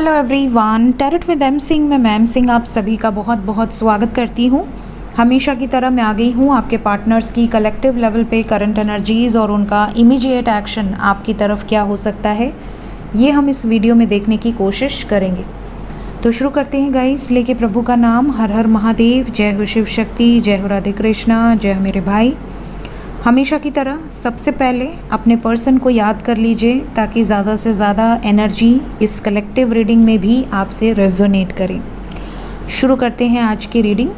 Hello everyone, tarot with M Singh में ma'am Singh आप सभी का बहुत बहुत स्वागत करती हूँ। हमेशा की तरह मैं आ गई हूँ आपके पार्टनर्स की कलेक्टिव लेवल पे करंट एनर्जीज़ और उनका इमीडिएट एक्शन आपकी तरफ क्या हो सकता है, ये हम इस वीडियो में देखने की कोशिश करेंगे। तो शुरू करते हैं गाइस, लेके प्रभु का नाम। हर हर महादेव, जय हो शिव शक्ति, जय हो राधे कृष्णा, जय हो मेरे भाई। हमेशा की तरह सबसे पहले अपने पर्सन को याद कर लीजिए ताकि ज़्यादा से ज़्यादा एनर्जी इस कलेक्टिव रीडिंग में भी आपसे रेजोनेट करे। शुरू करते हैं आज की रीडिंग।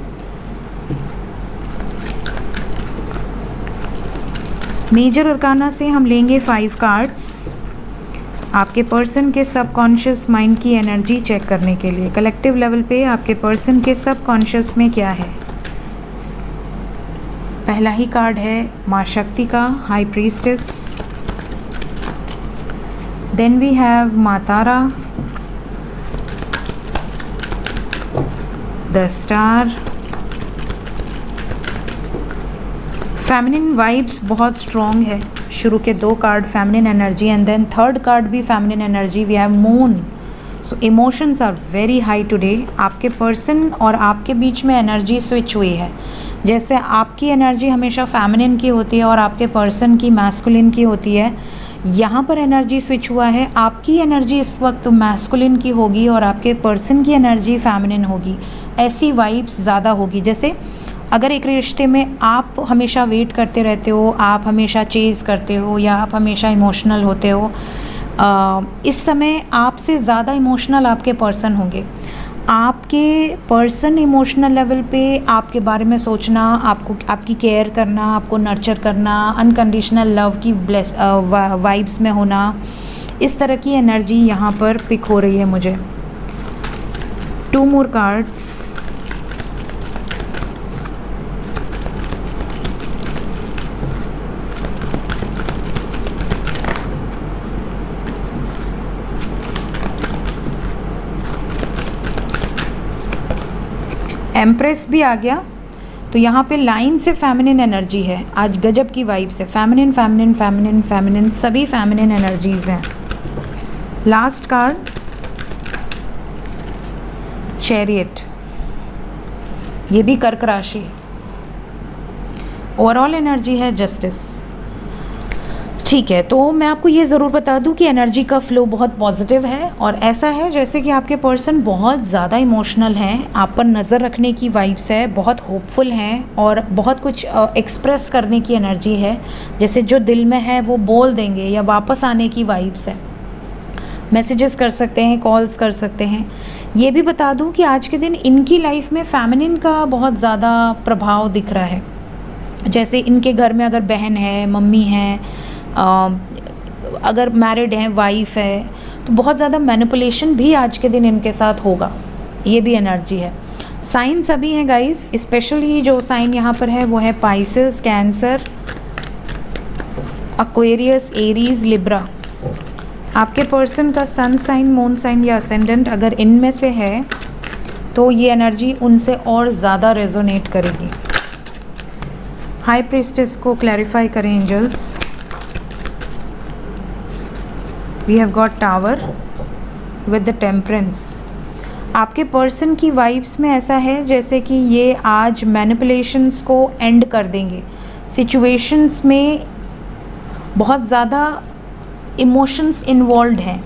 मेजर अरकाना से हम लेंगे 5 कार्ड्स आपके पर्सन के सबकॉन्शियस माइंड की एनर्जी चेक करने के लिए। कलेक्टिव लेवल पे आपके पर्सन के सबकॉन्शियस में क्या है। पहला ही कार्ड है माँ शक्ति का, high priestess. Then we have Maa Tara, the star. Feminine vibes बहुत स्ट्रॉन्ग है। शुरू के 2 card feminine energy and then third card भी feminine energy. We have moon. So emotions are very high today. आपके पर्सन और आपके बीच में एनर्जी स्विच हुई है। जैसे आपकी एनर्जी हमेशा फेमिनिन की होती है और आपके पर्सन की मैस्कुलिन की होती है, यहाँ पर एनर्जी स्विच हुआ है। आपकी एनर्जी इस वक्त मैस्कुलिन की होगी और आपके पर्सन की एनर्जी फेमिनिन होगी। ऐसी वाइब्स ज़्यादा होगी। जैसे अगर एक रिश्ते में आप हमेशा वेट करते रहते हो, आप हमेशा चेज़ करते हो या आप हमेशा इमोशनल होते हो, इस समय आपसे ज़्यादा इमोशनल आपके पर्सन होंगे। आपके पर्सन इमोशनल लेवल पे आपके बारे में सोचना, आपको आपकी केयर करना, आपको नर्चर करना, अनकंडीशनल लव की वाइब्स में होना, इस तरह की एनर्जी यहाँ पर पिक हो रही है मुझे। 2 मोर कार्ड्स। एम्प्रेस भी आ गया। तो यहाँ पे लाइन से फेमिनिन एनर्जी है। आज गजब की वाइब से फेमिनिन फेमिनिन फेमिनिन फेमिनिन सभी फेमिनिन एनर्जीज हैं। लास्ट कार्ड चैरियट, ये भी कर्क राशि। ओवरऑल एनर्जी है जस्टिस। ठीक है, तो मैं आपको ये ज़रूर बता दूं कि एनर्जी का फ्लो बहुत पॉजिटिव है और ऐसा है जैसे कि आपके पर्सन बहुत ज़्यादा इमोशनल हैं, आप पर नज़र रखने की वाइब्स है, बहुत होपफुल हैं और बहुत कुछ एक्सप्रेस करने की एनर्जी है। जैसे जो दिल में है वो बोल देंगे या वापस आने की वाइब्स है। मैसेजेस कर सकते हैं, कॉल्स कर सकते हैं। ये भी बता दूँ कि आज के दिन इनकी लाइफ में फेमिनिन का बहुत ज़्यादा प्रभाव दिख रहा है। जैसे इनके घर में अगर बहन है, मम्मी है, अगर मैरिड है, वाइफ है, तो बहुत ज़्यादा मैनिपुलेशन भी आज के दिन इनके साथ होगा। ये भी एनर्जी है। साइन सभी हैं गाइस। स्पेशली जो साइन यहाँ पर है वो है Pisces, cancer, Aquarius, Aries, Libra. आपके पर्सन का सन साइन, मून साइन या असेंडेंट अगर इनमें से है तो ये एनर्जी उनसे और ज़्यादा रेजोनेट करेगी। हाई प्रीस्टेस को क्लैरिफाई करें angels. We have got tower with the temperance. आपके पर्सन की वाइब्स में ऐसा है जैसे कि ये आज मैनिपुलेशंस को एंड कर देंगे। सिचुएशंस में बहुत ज़्यादा इमोशंस इन्वॉल्व हैं।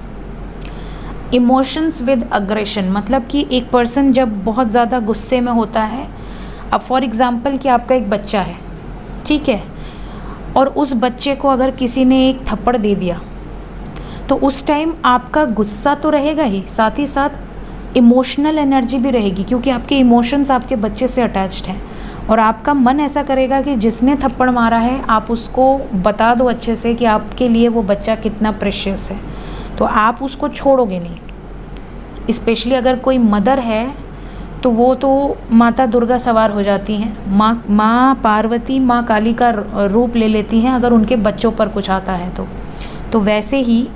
इमोशंस विद अग्रेशन, मतलब कि एक पर्सन जब बहुत ज़्यादा गुस्से में होता है, अब फॉर एग्ज़ाम्पल कि आपका एक बच्चा है, ठीक है, और उस बच्चे को अगर किसी ने एक थप्पड़ दे दिया तो उस टाइम आपका गुस्सा तो रहेगा ही, साथ ही साथ इमोशनल एनर्जी भी रहेगी क्योंकि आपके इमोशंस आपके बच्चे से अटैच्ड हैं और आपका मन ऐसा करेगा कि जिसने थप्पड़ मारा है आप उसको बता दो अच्छे से कि आपके लिए वो बच्चा कितना प्रेशियस है, तो आप उसको छोड़ोगे नहीं। स्पेशली अगर कोई मदर है तो वो तो माता दुर्गा सवार हो जाती हैं, माँ पार्वती, माँ काली का रूप ले लेती हैं अगर उनके बच्चों पर कुछ आता है तो वैसे ही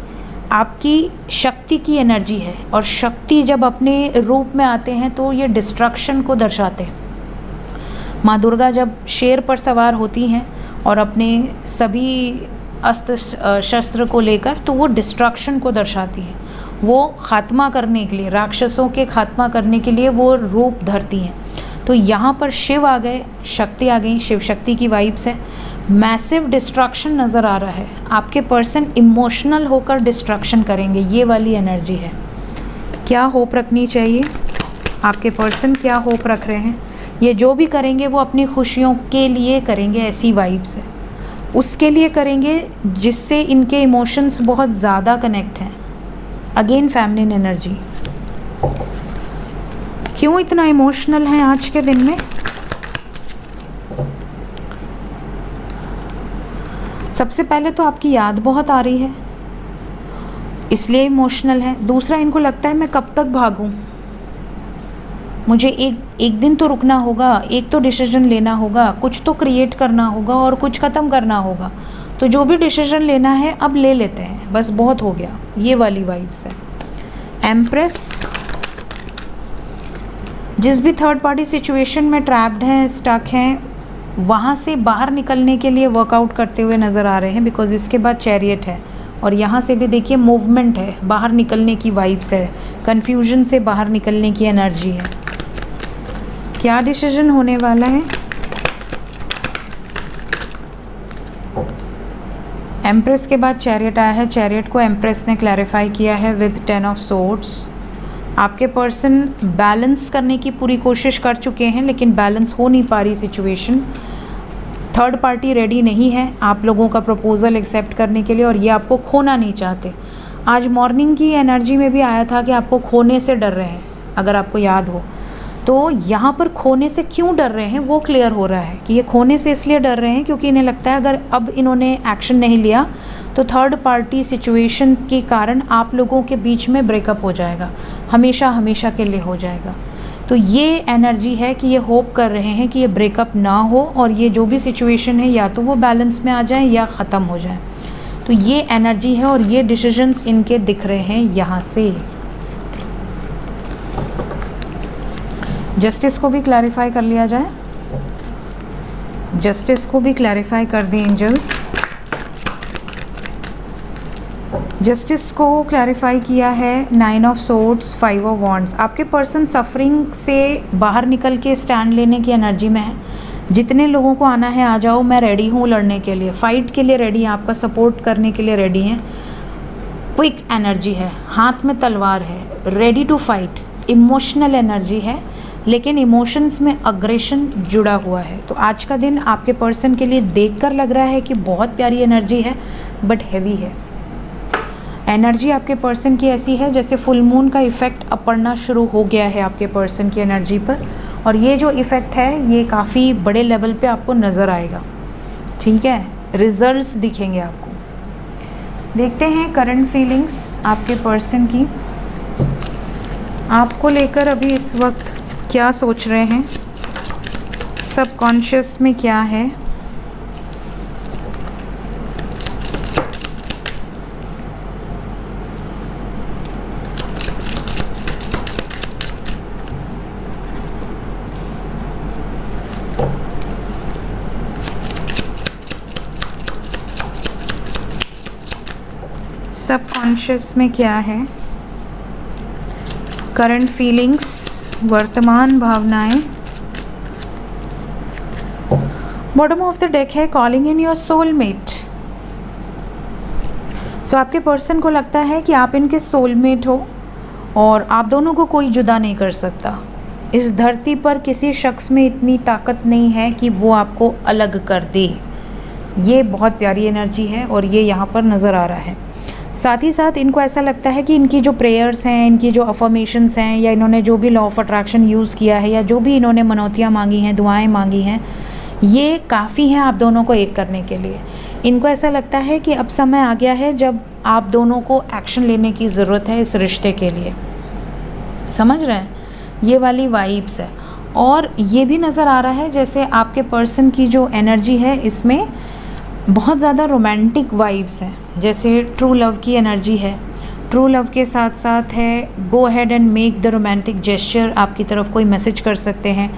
आपकी शक्ति की एनर्जी है और शक्ति जब अपने रूप में आते हैं तो ये डिस्ट्रक्शन को दर्शाते हैं। माँ दुर्गा जब शेर पर सवार होती हैं और अपने सभी अस्त्र शस्त्र को लेकर, तो वो डिस्ट्रक्शन को दर्शाती है। वो खात्मा करने के लिए, राक्षसों के खात्मा करने के लिए वो रूप धरती हैं। तो यहाँ पर शिव आ गए, शक्ति आ गई, शिव शक्ति की वाइब्स है। मैसिव डिस्ट्रक्शन नज़र आ रहा है, आपके पर्सन इमोशनल होकर डिस्ट्रक्शन करेंगे, ये वाली एनर्जी है। क्या होप रखनी चाहिए, आपके पर्सन क्या होप रख रहे हैं? ये जो भी करेंगे वो अपनी खुशियों के लिए करेंगे, ऐसी वाइब्स है। उसके लिए करेंगे जिससे इनके इमोशंस बहुत ज़्यादा कनेक्ट हैं। अगेन फेमिनिन एनर्जी, क्यों इतना इमोशनल है आज के दिन में? सबसे पहले तो आपकी याद बहुत आ रही है, इसलिए इमोशनल है। दूसरा, इनको लगता है मैं कब तक भागूं, मुझे एक दिन तो रुकना होगा, एक तो डिसीजन लेना होगा, कुछ तो क्रिएट करना होगा और कुछ ख़त्म करना होगा। तो जो भी डिसीजन लेना है अब ले लेते हैं, बस बहुत हो गया, ये वाली वाइब्स है। एम्प्रेस, जिस भी थर्ड पार्टी सिचुएशन में ट्रैप्ड हैं, स्टक हैं, वहाँ से बाहर निकलने के लिए वर्कआउट करते हुए नज़र आ रहे हैं, बिकॉज इसके बाद चैरियट है और यहाँ से भी देखिए मूवमेंट है, बाहर निकलने की वाइब्स है, कन्फ्यूजन से बाहर निकलने की एनर्जी है। क्या डिसीजन होने वाला है? एम्प्रेस के बाद चैरियट आया है, चैरियट को एम्प्रेस ने क्लैरिफाई किया है विद 10 ऑफ सोर्ड्स। आपके पर्सन बैलेंस करने की पूरी कोशिश कर चुके हैं, लेकिन बैलेंस हो नहीं पा रही सिचुएशन। थर्ड पार्टी रेडी नहीं है आप लोगों का प्रपोज़ल एक्सेप्ट करने के लिए, और ये आपको खोना नहीं चाहते। आज मॉर्निंग की एनर्जी में भी आया था कि आपको खोने से डर रहे हैं, अगर आपको याद हो। तो यहाँ पर खोने से क्यों डर रहे हैं वो क्लियर हो रहा है कि ये खोने से इसलिए डर रहे हैं क्योंकि इन्हें लगता है अगर अब इन्होंने एक्शन नहीं लिया तो थर्ड पार्टी सिचुएशंस के कारण आप लोगों के बीच में ब्रेकअप हो जाएगा, हमेशा हमेशा के लिए हो जाएगा। तो ये एनर्जी है कि ये होप कर रहे हैं कि ये ब्रेकअप ना हो और ये जो भी सिचुएशन है या तो वो बैलेंस में आ जाए या ख़त्म हो जाए। तो ये एनर्जी है और ये डिसीजंस इनके दिख रहे हैं यहाँ से। जस्टिस को भी क्लैरिफाई कर लिया जाए, जस्टिस को भी क्लैरिफाई कर दी एंजल्स। जस्टिस को क्लैरिफाई किया है 9 ऑफ सोर्ड्स, 5 ऑफ वॉन्ड्स। आपके पर्सन सफरिंग से बाहर निकल के स्टैंड लेने की एनर्जी में है। जितने लोगों को आना है आ जाओ, मैं रेडी हूँ लड़ने के लिए, फाइट के लिए रेडी हैं, आपका सपोर्ट करने के लिए रेडी हैं। क्विक एनर्जी है, हाथ में तलवार है, ready to fight. Emotional energy है, लेकिन इमोशंस में अग्रेशन जुड़ा हुआ है। तो आज का दिन आपके पर्सन के लिए देखकर लग रहा है कि बहुत प्यारी एनर्जी है, बट हैवी है। एनर्जी आपके पर्सन की ऐसी है जैसे फुल मून का इफ़ेक्ट अब पड़ना शुरू हो गया है आपके पर्सन की एनर्जी पर, और ये जो इफ़ेक्ट है ये काफ़ी बड़े लेवल पे आपको नज़र आएगा। ठीक है, रिजल्ट्स दिखेंगे आपको। देखते हैं करंट फीलिंग्स आपके पर्सन की, आपको लेकर अभी इस वक्त क्या सोच रहे हैं, सबकॉन्शियस में क्या है। सबकॉन्शियस में क्या है, करंट फीलिंग्स, वर्तमान भावनाएं। बॉटम ऑफ द डेक है कॉलिंग इन योर सोलमेट। सो आपके पर्सन को लगता है कि आप इनके सोलमेट हो और आप दोनों को कोई जुदा नहीं कर सकता। इस धरती पर किसी शख्स में इतनी ताकत नहीं है कि वो आपको अलग कर दे। ये बहुत प्यारी एनर्जी है और ये यहाँ पर नज़र आ रहा है। साथ ही साथ इनको ऐसा लगता है कि इनकी जो प्रेयर्स हैं, इनकी जो अफर्मेशंस हैं, या इन्होंने जो भी लॉ ऑफ अट्रैक्शन यूज़ किया है, या जो भी इन्होंने मनौतियाँ मांगी हैं, दुआएं मांगी हैं, ये काफ़ी हैं आप दोनों को एक करने के लिए। इनको ऐसा लगता है कि अब समय आ गया है जब आप दोनों को एक्शन लेने की ज़रूरत है इस रिश्ते के लिए। समझ रहे हैं, ये वाली वाइब्स है। और ये भी नज़र आ रहा है जैसे आपके पर्सन की जो एनर्जी है इसमें बहुत ज़्यादा रोमांटिक वाइब्स हैं, जैसे ट्रू लव की एनर्जी है। ट्रू लव के साथ साथ है go ahead and make the romantic gesture, आपकी तरफ कोई मैसेज कर सकते हैं।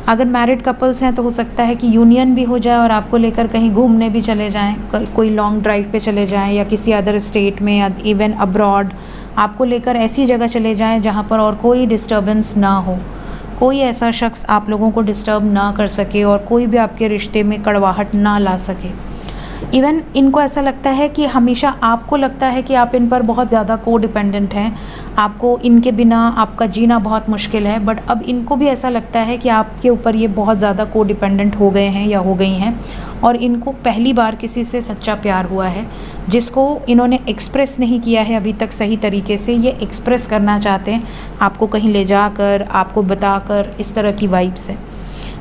अगर मैरिड कपल्स हैं तो हो सकता है कि यूनियन भी हो जाए और आपको लेकर कहीं घूमने भी चले जाएं, कोई लॉन्ग ड्राइव पे चले जाएं, या किसी अदर स्टेट में, या इवन अब्रॉड आपको लेकर ऐसी जगह चले जाएं जहाँ पर और कोई डिस्टर्बेंस ना हो, कोई ऐसा शख्स आप लोगों को डिस्टर्ब ना कर सके और कोई भी आपके रिश्ते में कड़वाहट ना ला सके। इवन इनको ऐसा लगता है कि हमेशा आपको लगता है कि आप इन पर बहुत ज़्यादा को डिपेंडेंट हैं, आपको इनके बिना आपका जीना बहुत मुश्किल है, बट अब इनको भी ऐसा लगता है कि आपके ऊपर ये बहुत ज़्यादा को डिपेंडेंट हो गए हैं या हो गई हैं और इनको पहली बार किसी से सच्चा प्यार हुआ है जिसको इन्होंने एक्सप्रेस नहीं किया है अभी तक सही तरीके से। ये एक्सप्रेस करना चाहते हैं, आपको कहीं ले जाकर, आपको बताकर, इस तरह की वाइब्स है।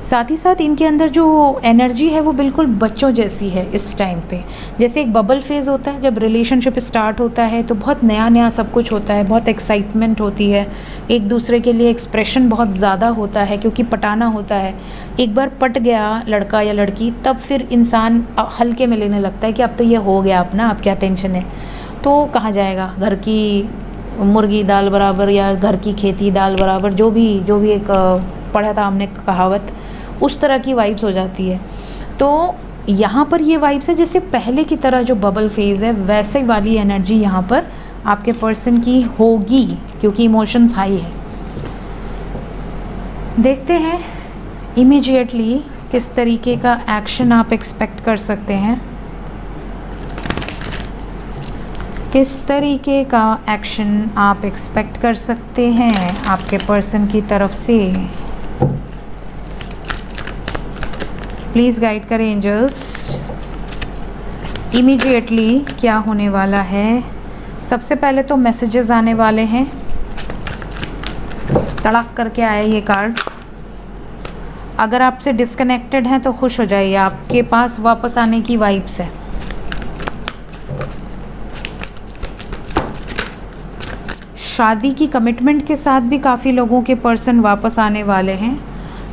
साथ ही साथ इनके अंदर जो एनर्जी है वो बिल्कुल बच्चों जैसी है इस टाइम पे। जैसे एक बबल फेज़ होता है जब रिलेशनशिप स्टार्ट होता है तो बहुत नया नया सब कुछ होता है, बहुत एक्साइटमेंट होती है, एक दूसरे के लिए एक्सप्रेशन बहुत ज़्यादा होता है क्योंकि पटाना होता है। एक बार पट गया लड़का या लड़की तब फिर इंसान हल्के में लेने लगता है कि अब तो ये हो गया अपना, अब क्या टेंशन है, तो कहाँ जाएगा, घर की मुर्गी दाल बराबर या घर की खेती दाल बराबर, जो भी एक पढ़ा था हमने कहावत, उस तरह की वाइब्स हो जाती है। तो यहाँ पर ये वाइब्स है जैसे पहले की तरह जो बबल फेज़ है वैसे वाली एनर्जी यहाँ पर आपके पर्सन की होगी क्योंकि इमोशंस हाई है। देखते हैं इमीडिएटली किस तरीके का एक्शन आप एक्सपेक्ट कर सकते हैं, किस तरीके का एक्शन आप एक्सपेक्ट कर सकते हैं आपके पर्सन की तरफ से। प्लीज़ गाइड करें एंजल्स, इमीडिएटली क्या होने वाला है। सबसे पहले तो मैसेजेस आने वाले हैं, तड़क करके आया ये कार्ड। अगर आपसे डिस्कनेक्टेड हैं तो खुश हो जाइए, आपके पास वापस आने की वाइब्स है। शादी की कमिटमेंट के साथ भी काफ़ी लोगों के पर्सन वापस आने वाले हैं।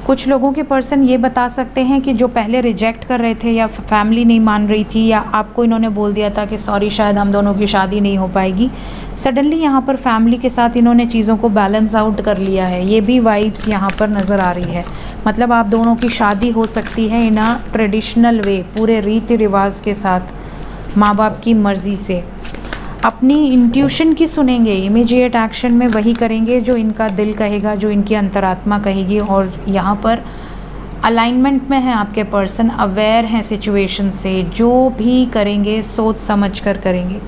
कुछ लोगों के पर्सन ये बता सकते हैं कि जो पहले रिजेक्ट कर रहे थे या फैमिली नहीं मान रही थी या आपको इन्होंने बोल दिया था कि सॉरी शायद हम दोनों की शादी नहीं हो पाएगी, सडनली यहाँ पर फैमिली के साथ इन्होंने चीज़ों को बैलेंस आउट कर लिया है। ये भी वाइब्स यहाँ पर नज़र आ रही है। मतलब आप दोनों की शादी हो सकती है इन अ ट्रेडिशनल वे, पूरे रीति रिवाज के साथ, माँ बाप की मर्ज़ी से। अपनी इंट्यूशन की सुनेंगे, इमीडिएट एक्शन में वही करेंगे जो इनका दिल कहेगा, जो इनकी अंतरात्मा कहेगी। और यहाँ पर अलाइनमेंट में है आपके पर्सन, अवेयर हैं सिचुएशन से, जो भी करेंगे सोच समझ कर करेंगे।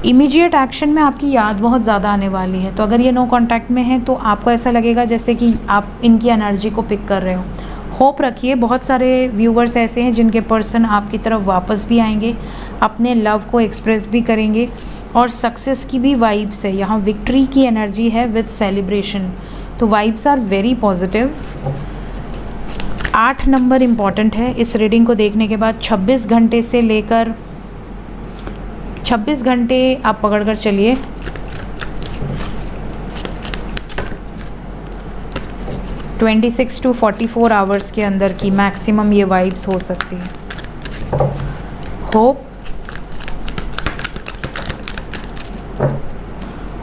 इमीडिएट एक्शन में आपकी याद बहुत ज़्यादा आने वाली है। तो अगर ये नो कांटेक्ट में है तो आपको ऐसा लगेगा जैसे कि आप इनकी एनर्जी को पिक कर रहे हो। होप रखिए, बहुत सारे व्यूवर्स ऐसे हैं जिनके पर्सन आपकी तरफ वापस भी आएंगे, अपने लव को एक्सप्रेस भी करेंगे और सक्सेस की भी वाइब्स है। यहाँ विक्ट्री की एनर्जी है विद सेलिब्रेशन, तो vibes are very positive. 8 number important है इस रीडिंग को देखने के बाद। 26 घंटे से लेकर 26 घंटे आप पकड़ कर चलिए। (26 to 44 आवर्स के अंदर की मैक्सिमम ये वाइब्स हो सकती है।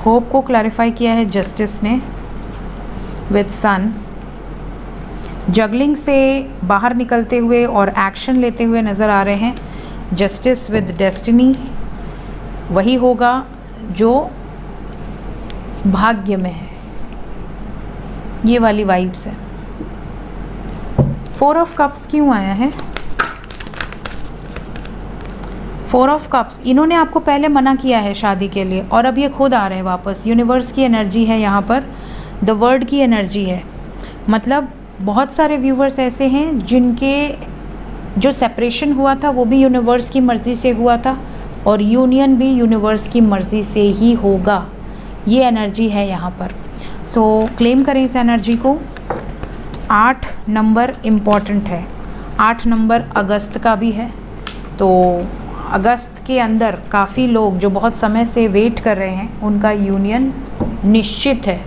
होप को क्लैरिफाई किया है जस्टिस ने विद सन। जगलिंग से बाहर निकलते हुए और एक्शन लेते हुए नज़र आ रहे हैं। जस्टिस विद डेस्टिनी, वही होगा जो भाग्य में है, ये वाली वाइब्स है। 4 ऑफ कप्स क्यों आया है? 4 ऑफ कप्स, इन्होंने आपको पहले मना किया है शादी के लिए और अब ये खुद आ रहे हैं वापस। यूनिवर्स की एनर्जी है यहाँ पर, द वर्ड की एनर्जी है। मतलब बहुत सारे व्यूवर्स ऐसे हैं जिनके जो सेपरेशन हुआ था वो भी यूनिवर्स की मर्ज़ी से हुआ था और यूनियन भी यूनिवर्स की मर्ज़ी से ही होगा। ये एनर्जी है यहाँ पर। सो क्लेम करें इस एनर्जी को। 8 नंबर इम्पॉर्टेंट है। 8 नंबर अगस्त का भी है, तो अगस्त के अंदर काफ़ी लोग जो बहुत समय से वेट कर रहे हैं उनका यूनियन निश्चित है।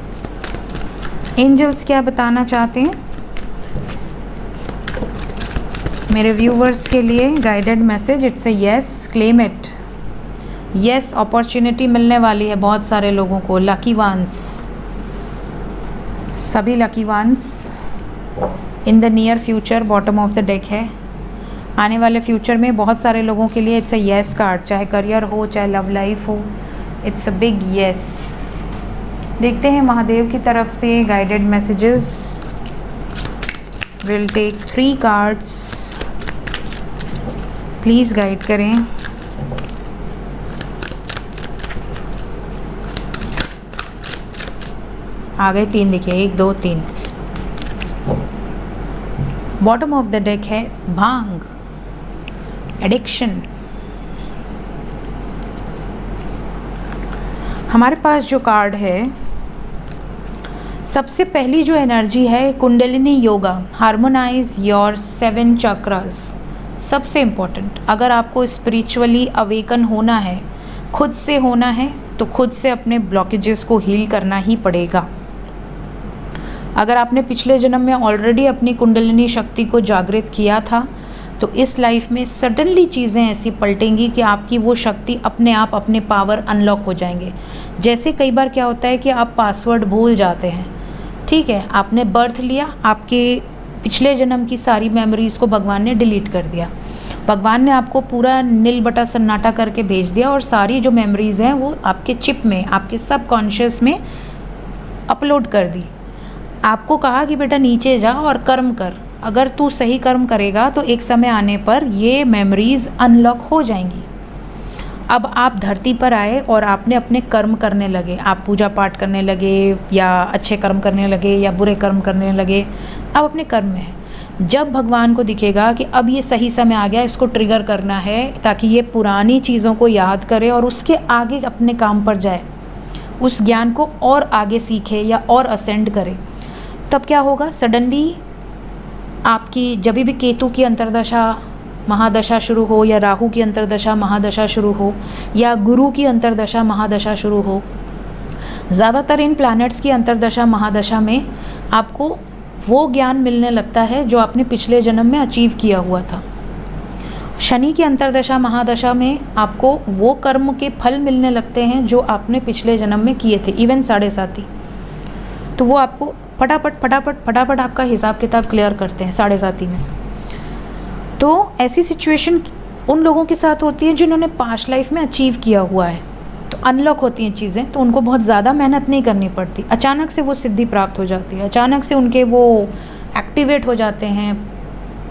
एंजल्स क्या बताना चाहते हैं मेरे व्यूवर्स के लिए? Guided message, it's a yes, claim it. Yes, opportunity मिलने वाली है बहुत सारे लोगों को। लकी वंस, सभी lucky ones in the near future, bottom of the deck है। आने वाले फ्यूचर में बहुत सारे लोगों के लिए इट्स अ येस कार्ड, चाहे करियर हो, चाहे लव लाइफ हो, इट्स अ बिग येस। देखते हैं महादेव की तरफ से guided messages. Will take 3 cards, please guide करें। आ गए 3, देखिए 1 2 3। बॉटम ऑफ द डेक है भांग, एडिक्शन। हमारे पास जो कार्ड है, सबसे पहली जो एनर्जी है कुंडलिनी योगा, हार्मोनाइज योर 7 चक्रास। सबसे इम्पोर्टेंट, अगर आपको स्पिरिचुअली अवेकन होना है, खुद से होना है, तो खुद से अपने ब्लॉकेजेस को हील करना ही पड़ेगा। अगर आपने पिछले जन्म में ऑलरेडी अपनी कुंडलिनी शक्ति को जागृत किया था, तो इस लाइफ में सडनली चीज़ें ऐसी पलटेंगी कि आपकी वो शक्ति अपने आप अपने पावर अनलॉक हो जाएंगे। जैसे कई बार क्या होता है कि आप पासवर्ड भूल जाते हैं, ठीक है, आपने बर्थ लिया, आपके पिछले जन्म की सारी मेमोरीज़ को भगवान ने डिलीट कर दिया, भगवान ने आपको पूरा नील बटा सन्नाटा करके भेज दिया और सारी जो मेमोरीज़ हैं वो आपके चिप में, आपके सबकॉन्शियस में अपलोड कर दी। आपको कहा कि बेटा नीचे जा और कर्म कर, अगर तू सही कर्म करेगा तो एक समय आने पर ये मेमोरीज़ अनलॉक हो जाएंगी। अब आप धरती पर आए और आपने अपने कर्म करने लगे, आप पूजा पाठ करने लगे या अच्छे कर्म करने लगे या बुरे कर्म करने लगे, अब अपने कर्म में है। जब भगवान को दिखेगा कि अब ये सही समय आ गया, इसको ट्रिगर करना है ताकि ये पुरानी चीज़ों को याद करे और उसके आगे अपने काम पर जाए, उस ज्ञान को और आगे सीखे या और असेंड करे, तब क्या होगा, सडनली आपकी जब भी केतु की अंतर्दशा महादशा शुरू हो या राहु की अंतर्दशा महादशा शुरू हो या गुरु की अंतर्दशा महादशा शुरू हो, ज़्यादातर इन प्लैनेट्स की अंतर्दशा महादशा में आपको वो ज्ञान मिलने लगता है जो आपने पिछले जन्म में अचीव किया हुआ था। शनि की अंतर्दशा महादशा में आपको वो कर्म के फल मिलने लगते हैं जो आपने पिछले जन्म में किए थे, इवन 7.5, तो वो आपको फटाफट आपका हिसाब किताब क्लियर करते हैं 7.5 में। तो ऐसी सिचुएशन उन लोगों के साथ होती है जिन्होंने पास्ट लाइफ में अचीव किया हुआ है, तो अनलॉक होती हैं चीज़ें, तो उनको बहुत ज़्यादा मेहनत नहीं करनी पड़ती, अचानक से वो सिद्धि प्राप्त हो जाती है, अचानक से उनके वो एक्टिवेट हो जाते हैं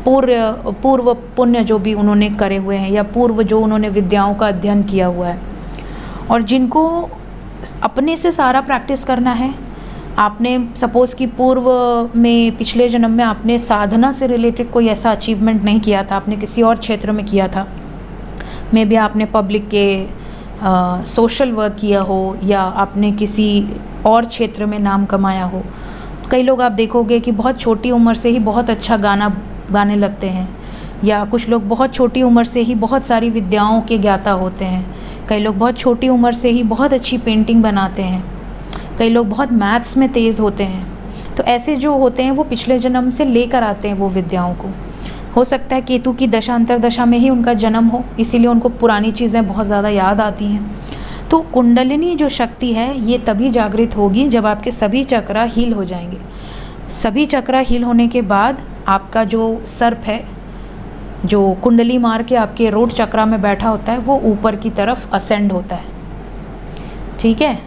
पूर्व पुण्य जो भी उन्होंने करे हुए हैं या पूर्व जो उन्होंने विद्याओं का अध्ययन किया हुआ है। और जिनको अपने से सारा प्रैक्टिस करना है, आपने सपोज़ कि पूर्व में पिछले जन्म में आपने साधना से रिलेटेड कोई ऐसा अचीवमेंट नहीं किया था, आपने किसी और क्षेत्र में किया था, मे बी आपने पब्लिक के सोशल वर्क किया हो या आपने किसी और क्षेत्र में नाम कमाया हो। कई लोग आप देखोगे कि बहुत छोटी उम्र से ही बहुत अच्छा गाना गाने लगते हैं, या कुछ लोग बहुत छोटी उम्र से ही बहुत सारी विद्याओं के ज्ञाता होते हैं, कई लोग बहुत छोटी उम्र से ही बहुत अच्छी पेंटिंग बनाते हैं, कई लोग बहुत मैथ्स में तेज़ होते हैं। तो ऐसे जो होते हैं वो पिछले जन्म से लेकर आते हैं वो विद्याओं को। हो सकता है केतु की दशा अंतर्दशा में ही उनका जन्म हो, इसीलिए उनको पुरानी चीज़ें बहुत ज़्यादा याद आती हैं। तो कुंडलिनी जो शक्ति है ये तभी जागृत होगी जब आपके सभी चक्रा हील हो जाएंगे। सभी चक्रा हील होने के बाद आपका जो सर्प है, जो कुंडली मार के आपके रोट चक्रा में बैठा होता है, वो ऊपर की तरफ असेंड होता है, ठीक है,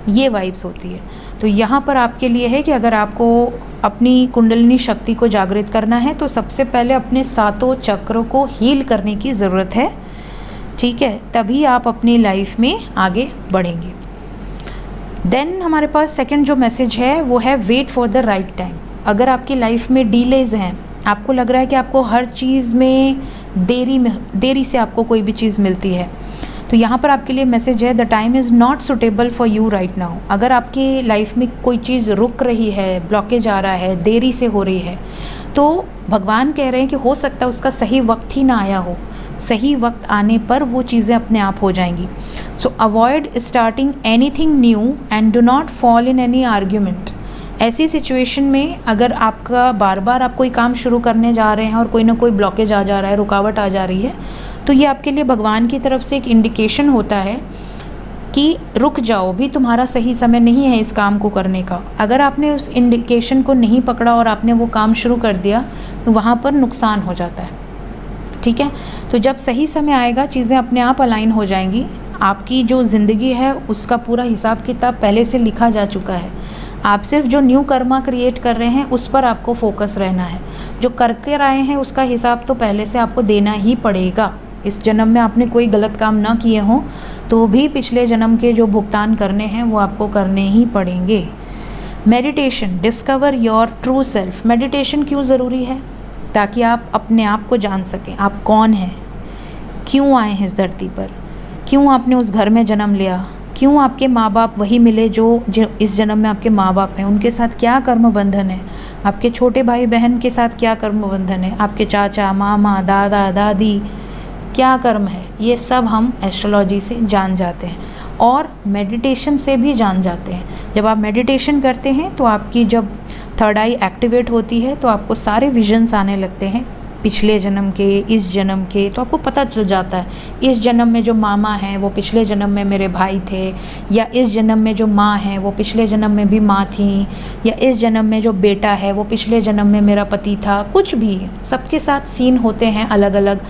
ये वाइब्स होती है। तो यहाँ पर आपके लिए है कि अगर आपको अपनी कुंडलिनी शक्ति को जागृत करना है तो सबसे पहले अपने 7 चक्रों को हील करने की ज़रूरत है, ठीक है, तभी आप अपनी लाइफ में आगे बढ़ेंगे। देन हमारे पास सेकंड जो मैसेज है वो है wait for the right time. अगर आपकी लाइफ में डीलेज हैं, आपको लग रहा है कि आपको हर चीज़ में देरी से आपको कोई भी चीज़ मिलती है, तो यहाँ पर आपके लिए मैसेज है the time is not suitable for you right now. अगर आपके लाइफ में कोई चीज़ रुक रही है, ब्लॉकेज आ रहा है, देरी से हो रही है, तो भगवान कह रहे हैं कि हो सकता है उसका सही वक्त ही ना आया हो, सही वक्त आने पर वो चीज़ें अपने आप हो जाएंगी। सो avoid starting anything new and do not fall in any argument. ऐसी सिचुएशन में अगर आपका बार बार आप कोई काम शुरू करने जा रहे हैं और कोई ना कोई ब्लॉकेज आ जा रहा है, रुकावट आ जा रही है, तो ये आपके लिए भगवान की तरफ से एक इंडिकेशन होता है कि रुक जाओ, भी तुम्हारा सही समय नहीं है इस काम को करने का। अगर आपने उस इंडिकेशन को नहीं पकड़ा और आपने वो काम शुरू कर दिया तो वहाँ पर नुकसान हो जाता है, ठीक है। तो जब सही समय आएगा चीज़ें अपने आप अलाइन हो जाएंगी, आपकी जो ज़िंदगी है उसका पूरा हिसाब किताब पहले से लिखा जा चुका है। आप सिर्फ जो न्यू कर्मा क्रिएट कर रहे हैं उस पर आपको फोकस रहना है। जो करके आए हैं उसका हिसाब तो पहले से आपको देना ही पड़ेगा। इस जन्म में आपने कोई गलत काम ना किए हों तो भी पिछले जन्म के जो भुगतान करने हैं वो आपको करने ही पड़ेंगे। Meditation, discover your true self. Meditation क्यों ज़रूरी है? ताकि आप अपने आप को जान सकें, आप कौन हैं, क्यों आए हैं इस धरती पर, क्यों आपने उस घर में जन्म लिया, क्यों आपके माँ बाप वही मिले जो इस जन्म में आपके माँ बाप हैं, उनके साथ क्या कर्म बंधन है, आपके छोटे भाई बहन के साथ क्या कर्म बंधन है, आपके चाचा मामा दादा दादी क्या कर्म है, ये सब हम एस्ट्रोलॉजी से जान जाते हैं और मेडिटेशन से भी जान जाते हैं। जब आप मेडिटेशन करते हैं तो आपकी जब थर्ड आई एक्टिवेट होती है तो आपको सारे विजन्स आने लगते हैं, पिछले जन्म के, इस जन्म के। तो आपको पता चल जाता है इस जन्म में जो मामा हैं वो पिछले जन्म में मेरे भाई थे, या इस जन्म में जो माँ हैं वो पिछले जन्म में भी माँ थी, या इस जन्म में जो बेटा है वो पिछले जन्म में मेरा पति था। कुछ भी, सबके साथ सीन होते हैं अलग अलग।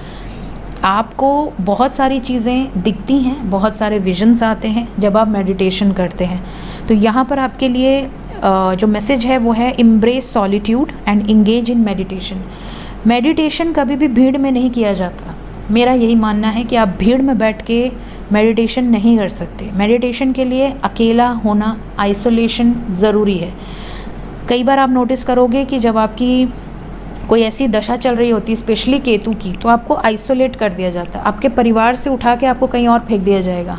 आपको बहुत सारी चीज़ें दिखती हैं, बहुत सारे विजन्स आते हैं जब आप मेडिटेशन करते हैं। तो यहाँ पर आपके लिए जो मैसेज है वो है embrace solitude and engage in meditation. Meditation कभी भी भीड़ में नहीं किया जाता। मेरा यही मानना है कि आप भीड़ में बैठ के मेडिटेशन नहीं कर सकते। मेडिटेशन के लिए अकेला होना, आइसोलेशन ज़रूरी है। कई बार आप नोटिस करोगे कि जब आपकी कोई ऐसी दशा चल रही होती है, स्पेशली केतु की, तो आपको आइसोलेट कर दिया जाता है। आपके परिवार से उठा के आपको कहीं और फेंक दिया जाएगा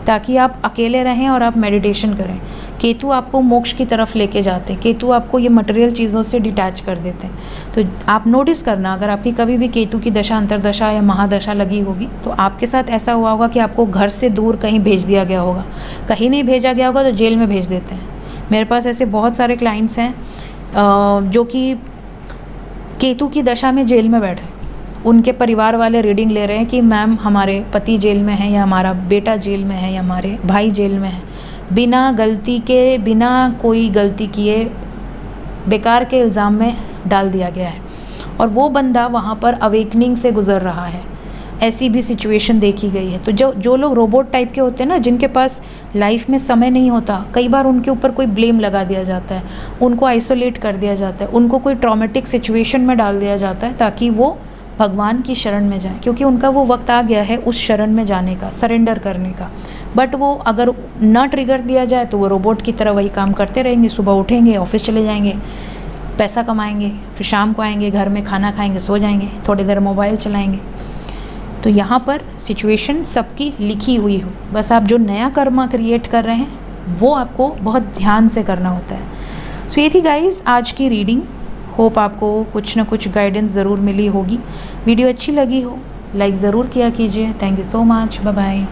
ताकि आप अकेले रहें और आप मेडिटेशन करें। केतु आपको मोक्ष की तरफ लेके जाते हैं, केतु आपको ये मटेरियल चीज़ों से डिटैच कर देते हैं। तो आप नोटिस करना, अगर आपकी कभी भी केतु की दशा, अंतरदशा या महादशा लगी होगी तो आपके साथ ऐसा हुआ होगा कि आपको घर से दूर कहीं भेज दिया गया होगा। कहीं नहीं भेजा गया होगा तो जेल में भेज देते हैं। मेरे पास ऐसे बहुत सारे क्लाइंट्स हैं जो कि केतु की दशा में जेल में बैठे, उनके परिवार वाले रीडिंग ले रहे हैं कि मैम हमारे पति जेल में है, या हमारा बेटा जेल में है, या हमारे भाई जेल में है। बिना गलती के, बिना कोई गलती किए बेकार के इल्ज़ाम में डाल दिया गया है और वो बंदा वहाँ पर अवेकनिंग से गुज़र रहा है। ऐसी भी सिचुएशन देखी गई है। तो जो लोग रोबोट टाइप के होते हैं ना, जिनके पास लाइफ में समय नहीं होता, कई बार उनके ऊपर कोई ब्लेम लगा दिया जाता है, उनको आइसोलेट कर दिया जाता है, उनको कोई ट्रॉमेटिक सिचुएशन में डाल दिया जाता है ताकि वो भगवान की शरण में जाए, क्योंकि उनका वो वक्त आ गया है उस शरण में जाने का, सरेंडर करने का। बट वो अगर ना ट्रिगर दिया जाए तो वो रोबोट की तरह वही काम करते रहेंगे। सुबह उठेंगे, ऑफिस चले जाएंगे, पैसा कमाएंगे, फिर शाम को आएंगे, घर में खाना खाएंगे, सो जाएंगे, थोड़ी देर मोबाइल चलाएंगे। तो यहाँ पर सिचुएशन सबकी लिखी हुई हो, बस आप जो नया कर्मा क्रिएट कर रहे हैं वो आपको बहुत ध्यान से करना होता है। सो ये थी गाइज़ आज की रीडिंग। होप आपको कुछ ना कुछ गाइडेंस ज़रूर मिली होगी। वीडियो अच्छी लगी हो लाइक ज़रूर किया कीजिए। Thank you so much, bye bye.